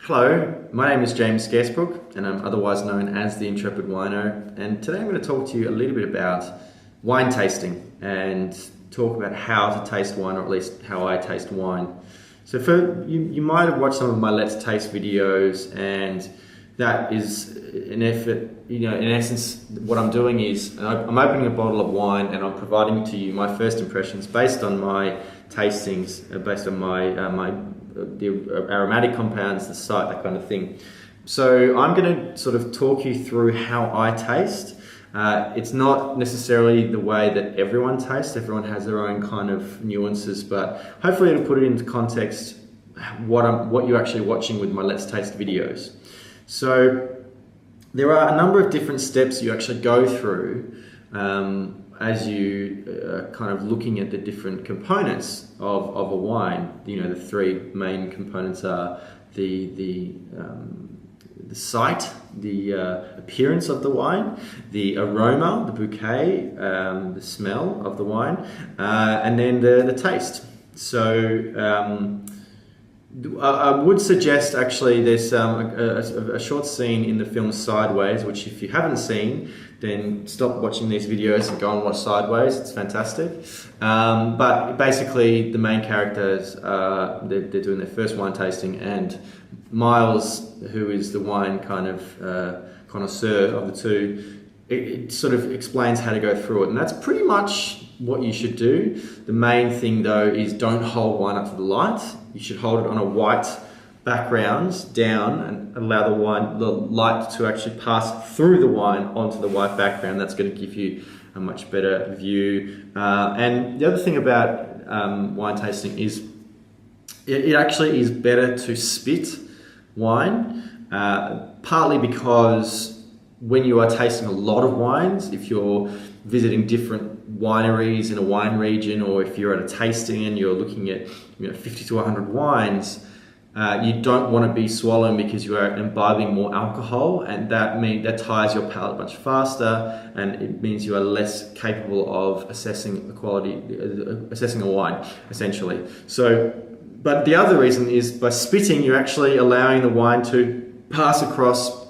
Hello, my name is James Scaresbrook and I'm otherwise known as the Intrepid Wino, and today I'm going to talk to you a little bit about wine tasting and talk about how to taste wine, or at least how I taste wine. So you might have watched some of my Let's Taste videos, and that is an effort, in essence what I'm doing is I'm opening a bottle of wine and I'm providing to you my first impressions based on my tastings, based on the aromatic compounds, the site, that kind of thing. So I'm going to sort of talk you through how I taste. It's not necessarily the way that everyone tastes. Everyone has their own kind of nuances, but hopefully it'll put it into context what you're actually watching with my Let's Taste videos. So there are a number of different steps you actually go through as you kind of looking at the different components of a wine. The three main components are the site, the appearance of the wine, the aroma, the bouquet, the smell of the wine, and then the taste. So I would suggest, actually, there's a short scene in the film Sideways, which if you haven't seen, then stop watching these videos and go and watch Sideways. It's fantastic. But basically, the main characters, they're doing their first wine tasting, and Miles, who is the wine kind of connoisseur of the two, it sort of explains how to go through it, and that's pretty much what you should do. The main thing though is don't hold wine up to the light. You should hold it on a white background down and allow the light to actually pass through the wine onto the white background. That's going to give you a much better view. And the other thing about wine tasting is it actually is better to spit wine, partly because when you are tasting a lot of wines, if you're visiting different wineries in a wine region, or if you're at a tasting and you're looking at 50 to 100 wines, you don't want to be swallowing because you are imbibing more alcohol, and that tires your palate much faster, and it means you are less capable of assessing the quality, assessing a wine, essentially. So, but the other reason is by spitting, you're actually allowing the wine to pass across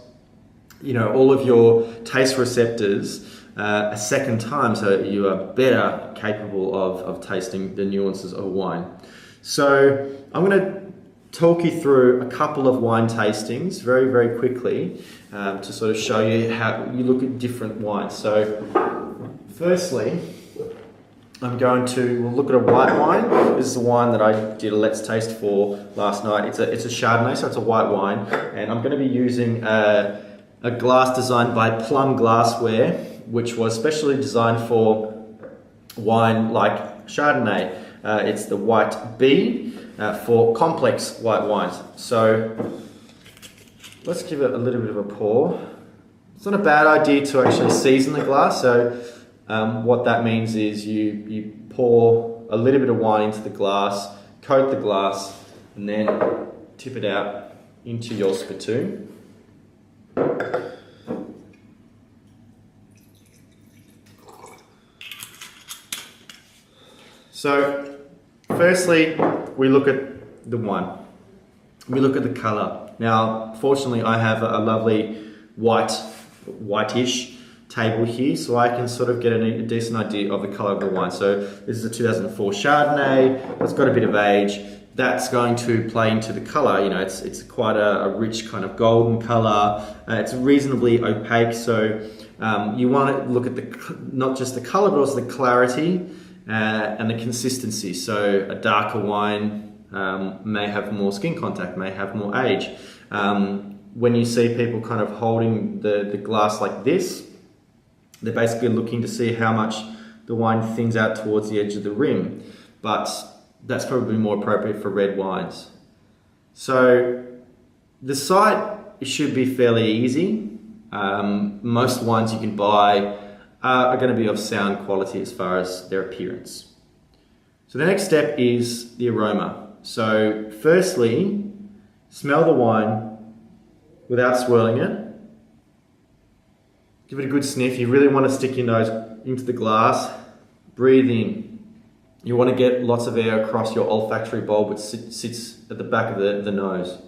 all of your taste receptors a second time, so you are better capable of tasting the nuances of wine. So I'm going to talk you through a couple of wine tastings very, very quickly to sort of show you how you look at different wines. So firstly, we'll look at a white wine. This is the wine that I did a Let's Taste for last night. It's a Chardonnay, so it's a white wine, and I'm going to be using a glass designed by Plum Glassware, which was specially designed for wine like Chardonnay. It's the White B for complex white wines. So let's give it a little bit of a pour. It's not a bad idea to actually season the glass. So what that means is you pour a little bit of wine into the glass, coat the glass, and then tip it out into your spittoon. So, firstly, we look at the wine. We look at the colour. Now, fortunately, I have a lovely whitish table here, so I can sort of get a decent idea of the colour of the wine. So, this is a 2004 Chardonnay. It's got a bit of age. That's going to play into the colour. It's quite a rich kind of golden colour. It's reasonably opaque, so you want to look at not just the colour, but also the clarity and the consistency. So a darker wine may have more skin contact, may have more age. When you see people kind of holding the glass like this, they're basically looking to see how much the wine thins out towards the edge of the rim. But that's probably more appropriate for red wines. So the site should be fairly easy. Most wines you can buy are going to be of sound quality as far as their appearance. So the next step is the aroma. So firstly, smell the wine without swirling it. Give it a good sniff. You really want to stick your nose into the glass. Breathe in. You want to get lots of air across your olfactory bulb, which sits at the back of the nose.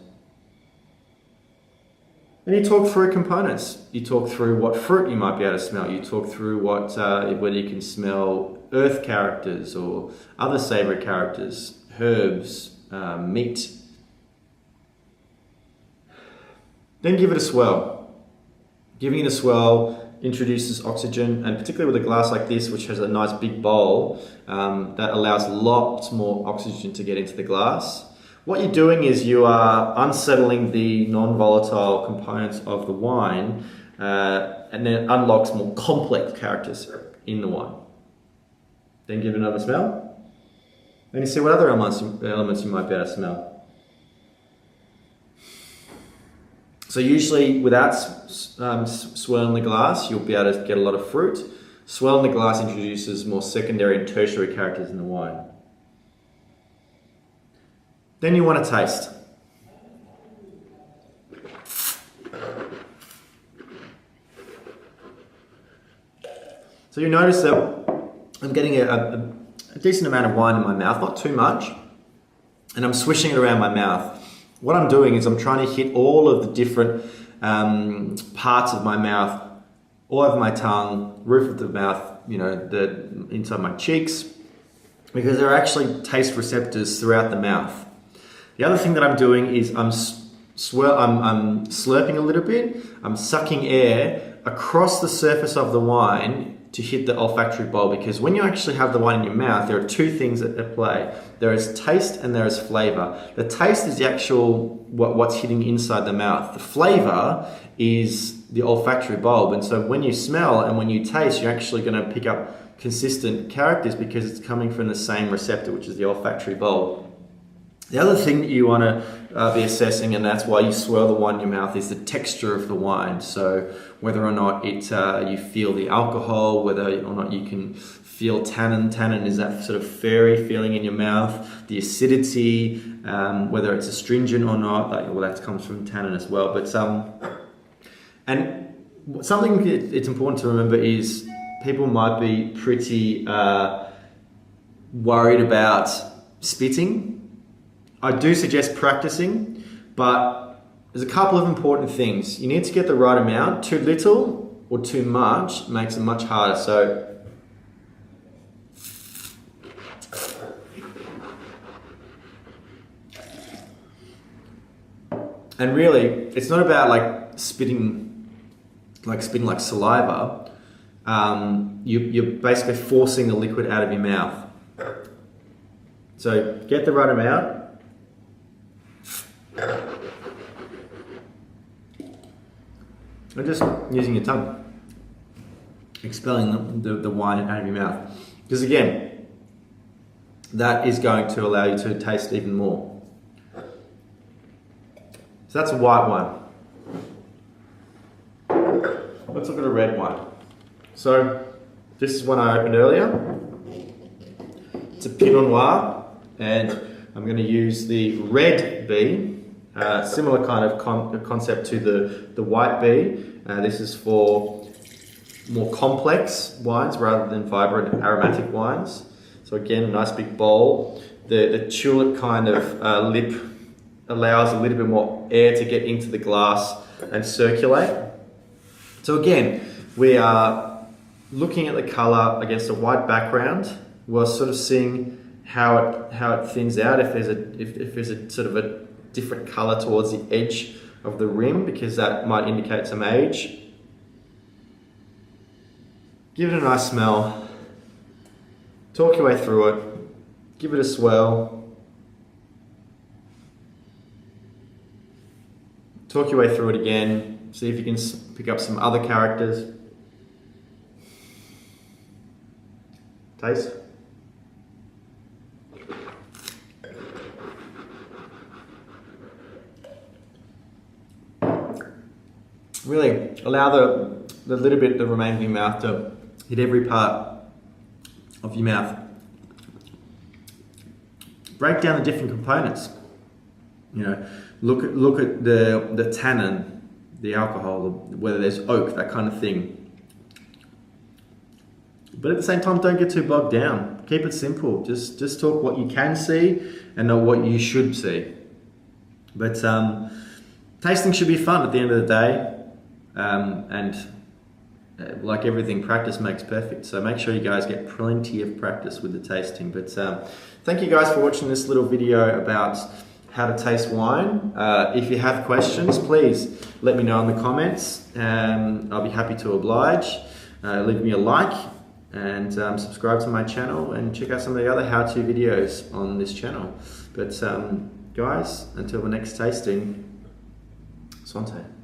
And you talk through components. You talk through what fruit you might be able to smell. You talk through whether you can smell earth characters or other savoury characters, herbs, meat. Then give it a swirl. Giving it a swirl introduces oxygen, and particularly with a glass like this, which has a nice big bowl, that allows lots more oxygen to get into the glass. What you're doing is you are unsettling the non-volatile components of the wine, and then it unlocks more complex characters in the wine. Then give it another smell, and you see what other elements you might be able to smell. So usually without swirling the glass, you'll be able to get a lot of fruit. Swirling the glass introduces more secondary and tertiary characters in the wine. Then you want to taste. So you notice that I'm getting a decent amount of wine in my mouth, not too much, and I'm swishing it around my mouth. What I'm doing is I'm trying to hit all of the different parts of my mouth, all over my tongue, roof of the mouth, the inside my cheeks, because there are actually taste receptors throughout the mouth. The other thing that I'm doing is I'm slurping a little bit. I'm sucking air across the surface of the wine to hit the olfactory bulb, because when you actually have the wine in your mouth, there are two things at play. There is taste and there is flavor. The taste is the actual what's hitting inside the mouth. The flavor is the olfactory bulb, and so when you smell and when you taste, you're actually going to pick up consistent characters because it's coming from the same receptor, which is the olfactory bulb. The other thing that you want to be assessing, and that's why you swirl the wine in your mouth, is the texture of the wine. So whether or not you feel the alcohol, whether or not you can feel tannin. Tannin is that sort of furry feeling in your mouth. The acidity, whether it's astringent or not, that comes from tannin as well. But and something it's important to remember is people might be pretty worried about spitting. I do suggest practicing, but there's a couple of important things. You need to get the right amount. Too little or too much makes it much harder. So and really, it's not about spitting like saliva. You're basically forcing the liquid out of your mouth. So get the right amount. And just using your tongue, expelling the wine out of your mouth. Because again, that is going to allow you to taste even more. So that's a white wine. Let's look at a red wine. So this is one I opened earlier. It's a Pinot Noir, and I'm going to use the red B. Similar kind of concept to the white B. This is for more complex wines rather than vibrant aromatic wines. So again, a nice big bowl. The tulip kind of lip allows a little bit more air to get into the glass and circulate. So again, we are looking at the colour against a white background. We're sort of seeing how it thins out, if there's a sort of a different colour towards the edge of the rim, because that might indicate some age. Give it a nice smell. Talk your way through it. Give it a swirl. Talk your way through it again. See if you can pick up some other characters. Taste. Really allow the little bit that remains in your mouth to hit every part of your mouth. Break down the different components. Look at the tannin, the alcohol, whether there's oak, that kind of thing. But at the same time, don't get too bogged down. Keep it simple. Just talk what you can see and not what you should see. But tasting should be fun at the end of the day, and like everything, practice makes perfect. So make sure you guys get plenty of practice with the tasting. But thank you guys for watching this little video about how to taste wine. If you have questions, please let me know in the comments. I'll be happy to oblige. Leave me a like and subscribe to my channel, and check out some of the other how-to videos on this channel. But guys, until the next tasting, Svante.